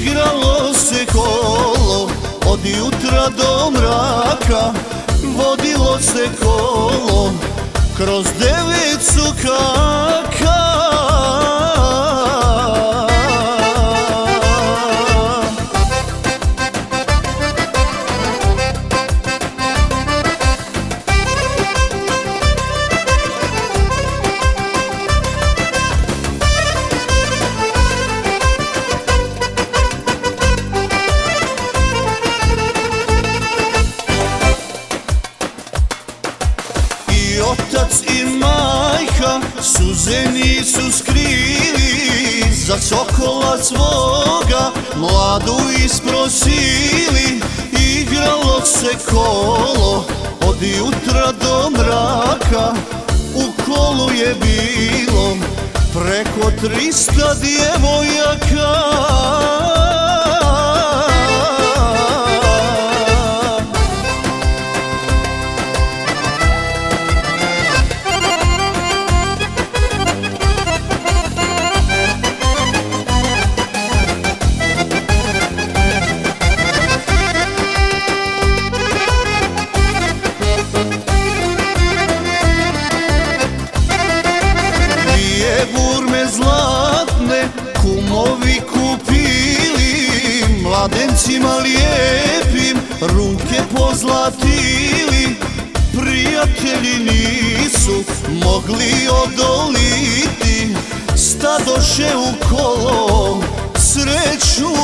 igralo se kolo, od jutra do mraka vodilo se kolo kroz 9 sukaka. I otac i majka suze nisu skrili, za sokola svoga mladu isprosili. Igralo se kolo od jutra do mraka, u kolu je bilo preko 300 djevojaka. Burme zlatne kumovi kupili, mladencima lijepim ruke pozlatili. Prijatelji nisu mogli odoliti, stadoše u kolo sreću